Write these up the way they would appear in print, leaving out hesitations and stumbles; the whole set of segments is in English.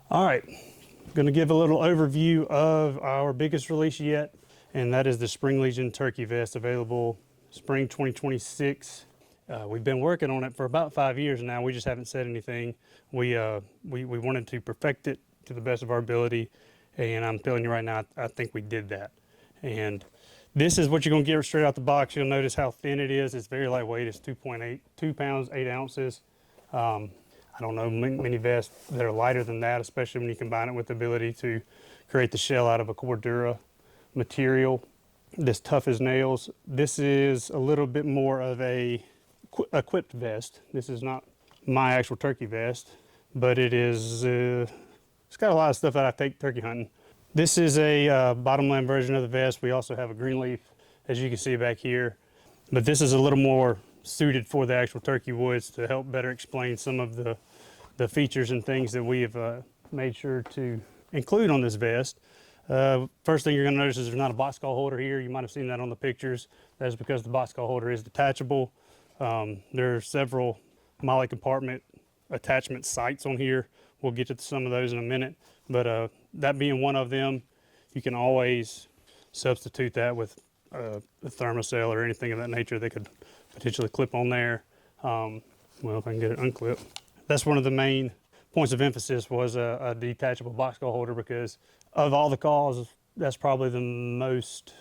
All right, going to give a little overview of our biggest release yet, and that is the Spring Legion Turkey Vest, available spring 2026. We've been working on it for about 5 years now. We just haven't said anything. We wanted to perfect it to the best of our ability, and I'm telling you right now, I think we did that. And this is what you're going to get straight out the box. You'll notice how thin it is. It's very lightweight. It's 2 pounds, 8 ounces. I don't know many vests that are lighter than that, especially when you combine it with the ability to create the shell out of a Cordura material that's tough as nails. This is a little bit more of a equipped vest. This is not my actual turkey vest, but it is, it's got a lot of stuff that I take turkey hunting. This is a bottomland version of the vest. We also have a green leaf, as you can see back here, but this is a little more suited for the actual turkey woods to help better explain some of the features and things that we have made sure to include on this vest. First thing you're going to notice is there's not a box call holder here. You might have seen that on the pictures. That's because the box call holder is detachable. There are several MOLLE compartment attachment sites on here. We'll get to some of those in a minute, but that being one of them, you can always substitute that with a Thermacell or anything of that nature that could potentially clip on there. Well, if I can get it unclipped. That's one of the main points of emphasis, was a detachable box call holder, because of all the calls, that's probably the most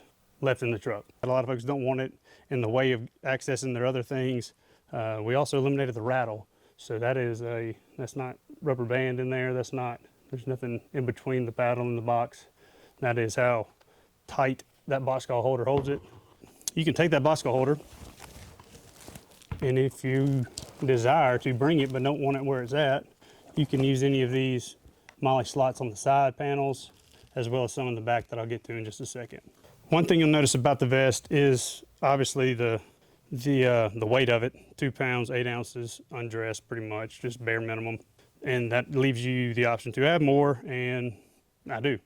left in the truck. A lot of folks don't want it in the way of accessing their other things. We also eliminated the rattle. So that's not rubber band in there. There's nothing in between the paddle and the box. That is how tight that box call holder holds it. You can take that box call holder, and if you desire to bring it but don't want it where it's at, you can use any of these MOLLE slots on the side panels, as well as some in the back that I'll get to in just a second. One thing you'll notice about the vest is obviously the weight of it. 2 pounds, 8 ounces, undressed pretty much, just bare minimum. And that leaves you the option to add more, and I do.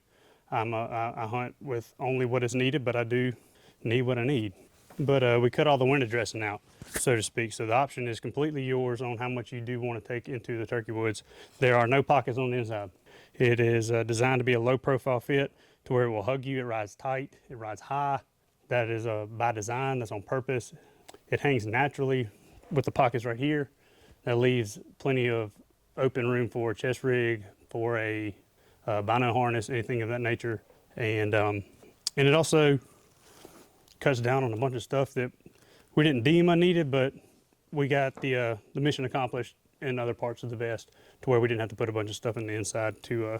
I hunt with only what is needed, but I do need what I need. But we cut all the window dressing out, so to speak. So the option is completely yours on how much you do want to take into the turkey woods. There are no pockets on the inside. It is designed to be a low profile fit to where it will hug you. It rides tight, it rides high. That is by design, that's on purpose. It hangs naturally with the pockets right here. That leaves plenty of open room for a chest rig, for a bino harness, anything of that nature. And it also cuts down on a bunch of stuff that we didn't deem unneeded, but we got the mission accomplished in other parts of the vest, to where we didn't have to put a bunch of stuff in the inside to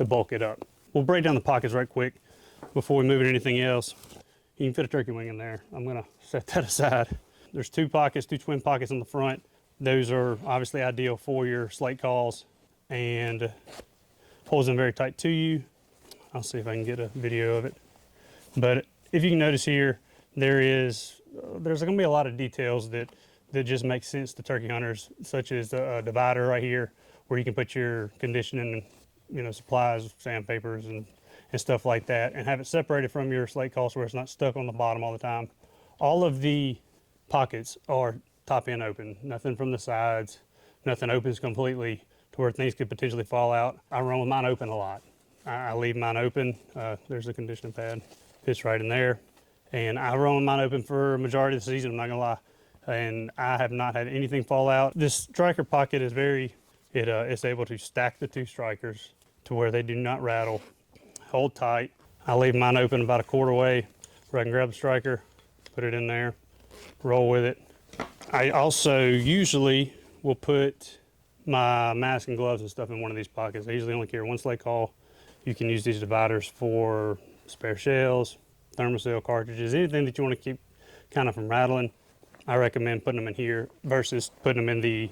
bulk it up. We'll break down the pockets right quick before we move to anything else. You can fit a turkey wing in there. I'm gonna set that aside. There's 2 pockets, 2 twin pockets on the front. Those are obviously ideal for your slate calls and holds them very tight to you. I'll see if I can get a video of it. But if you can notice here, there's going to be a lot of details that just make sense to turkey hunters, such as a divider right here where you can put your conditioning, supplies, sandpapers and stuff like that, and have it separated from your slate calls where it's not stuck on the bottom all the time. All of the pockets are top end open, nothing from the sides, nothing opens completely to where things could potentially fall out. I run with mine open a lot. I leave mine open. There's the conditioning pad, fits right in there. And I run with mine open for a majority of the season, I'm not gonna lie. And I have not had anything fall out. This striker pocket is it's able to stack the 2 strikers to where they do not rattle, hold tight. I leave mine open about a quarter way where I can grab the striker, put it in there, roll with it. I also usually will put my mask and gloves and stuff in one of these pockets. I usually only carry 1 slate call. You can use these dividers for spare shells, Thermacell cartridges, anything that you want to keep kind of from rattling. I recommend putting them in here versus putting them in the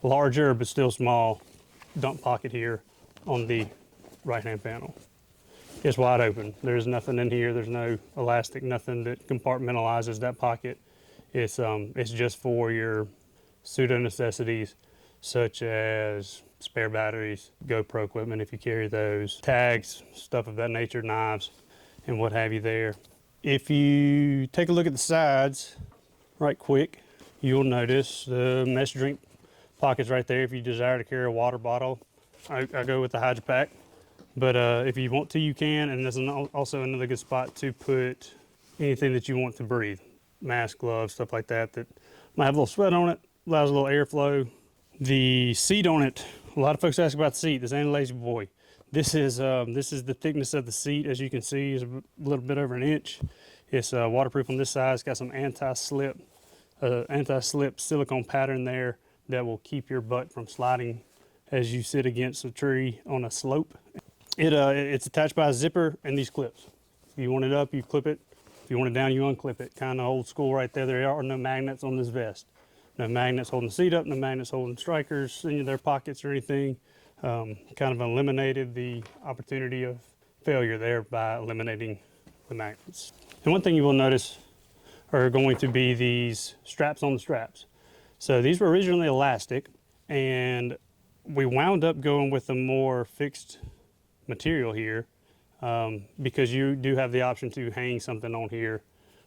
larger but still small dump pocket here on the right-hand panel. It's wide open. There's nothing in here. There's no elastic, nothing that compartmentalizes that pocket. It's just for your pseudo necessities, such as spare batteries, GoPro equipment if you carry those, tags, stuff of that nature, knives, and what have you there. If you take a look at the sides right quick, you'll notice the mesh drink pockets right there if you desire to carry a water bottle I go with the Hydro Pack. But if you want to, you can, and there's also another good spot to put anything that you want to breathe. Mask, gloves, stuff like that, that might have a little sweat on it, allows a little airflow. The seat on it, a lot of folks ask about the seat. This ain't a lazy boy. This is the thickness of the seat, as you can see, is a little bit over an inch. It's waterproof on this side. It's got some anti-slip silicone pattern there that will keep your butt from sliding as you sit against a tree on a slope. It's attached by a zipper and these clips. If you want it up, you clip it. If you want it down, you unclip it. Kind of old school right there. There are no magnets on this vest. No magnets holding the seat up, no magnets holding strikers in their pockets or anything. Kind of eliminated the opportunity of failure there by eliminating the magnets. And one thing you will notice are going to be these straps on the straps. So these were originally elastic, and we wound up going with a more fixed material here because you do have the option to hang something on here,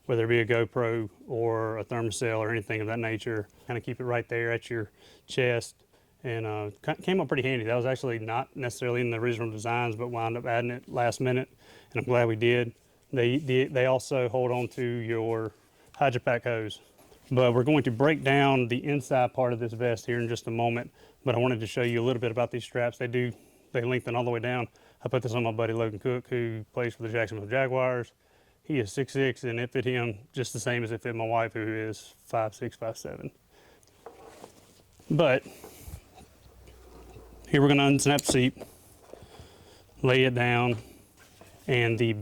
whether it be a GoPro or a Thermacell or anything of that nature. Kind of keep it right there at your chest, and came up pretty handy. That was actually not necessarily in the original designs, but wound up adding it last minute, and I'm glad we did. They also hold on to your Hydro Pack hose. But we're going to break down the inside part of this vest here in just a moment, but I wanted to show you a little bit about these straps. They lengthen all the way down. I put this on my buddy Logan Cook, who plays for the Jacksonville Jaguars. He is 6'6", and it fit him just the same as it fit my wife, who is 5'6", 5'7". But here we're going to unsnap the seat, lay it down, and the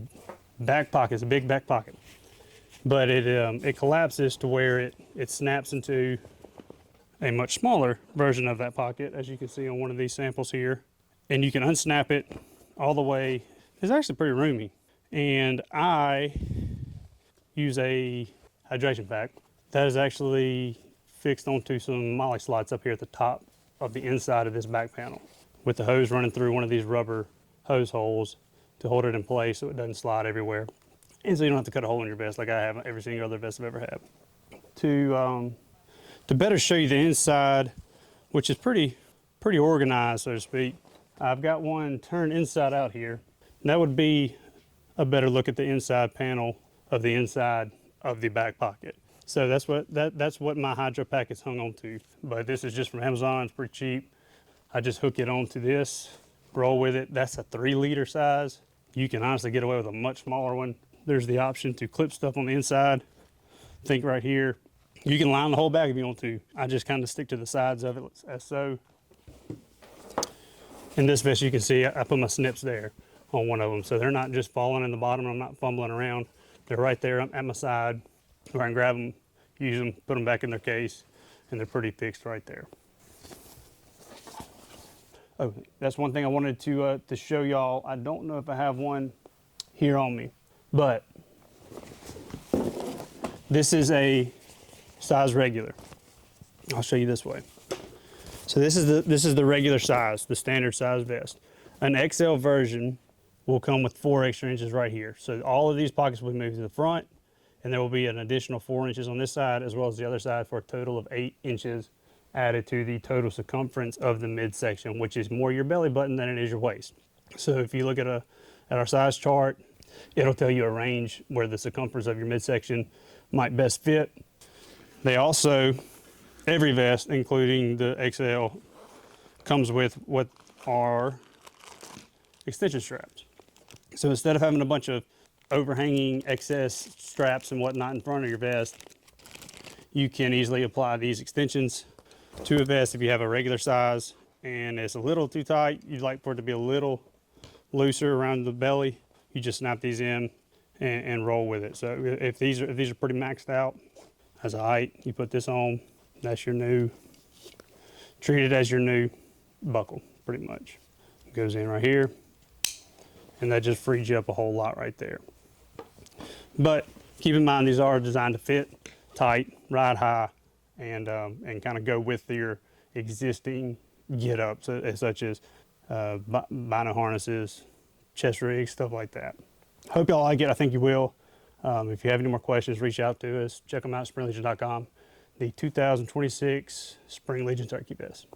back pocket is a big back pocket. But it collapses to where it snaps into a much smaller version of that pocket, as you can see on one of these samples here. And you can unsnap it all the way. It's actually pretty roomy. And I use a hydration pack that is actually fixed onto some MOLLE slots up here at the top of the inside of this back panel, with the hose running through one of these rubber hose holes to hold it in place so it doesn't slide everywhere. And so you don't have to cut a hole in your vest like I have in every single other vest I've ever had. To better show you the inside, which is pretty organized, so to speak, I've got one turned inside out here. And that would be a better look at the inside panel of the inside of the back pocket. So that's what my Hydro Pack is hung on to. But this is just from Amazon. It's pretty cheap. I just hook it onto this, roll with it. That's a 3-liter size. You can honestly get away with a much smaller one. There's the option to clip stuff on the inside. Think right here. You can line the whole bag if you want to. I just kind of stick to the sides of it as so. In this vest, you can see I put my snips there on one of them, so they're not just falling in the bottom. I'm not fumbling around. They're right there at my side, where I can grab them, use them, put them back in their case, and they're pretty fixed right there. Oh, that's one thing I wanted to show y'all. I don't know if I have one here on me, but this is a size regular. I'll show you this way. So this is the regular size, the standard size vest. An XL version will come with 4 extra inches right here. So all of these pockets will be moved to the front, and there will be an additional 4 inches on this side as well as the other side, for a total of 8 inches added to the total circumference of the midsection, which is more your belly button than it is your waist. So if you look at our size chart, it'll tell you a range where the circumference of your midsection might best fit. They also, every vest, including the XL, comes with what are extension straps. So instead of having a bunch of overhanging excess straps and whatnot in front of your vest, you can easily apply these extensions to a vest if you have a regular size and it's a little too tight. You'd like for it to be a little looser around the belly. You just snap these in and roll with it. So if these are pretty maxed out as a height, you put this on. That's your new, treat it as your new buckle, pretty much. It goes in right here, and that just frees you up a whole lot right there. But keep in mind, these are designed to fit tight, ride high, and kind of go with your existing get-ups, such as bino harnesses, chest rigs, stuff like that. Hope y'all like it. I think you will. If you have any more questions, reach out to us. Check them out at springlegion.com. The 2026 Spring Legion Turkey Vest.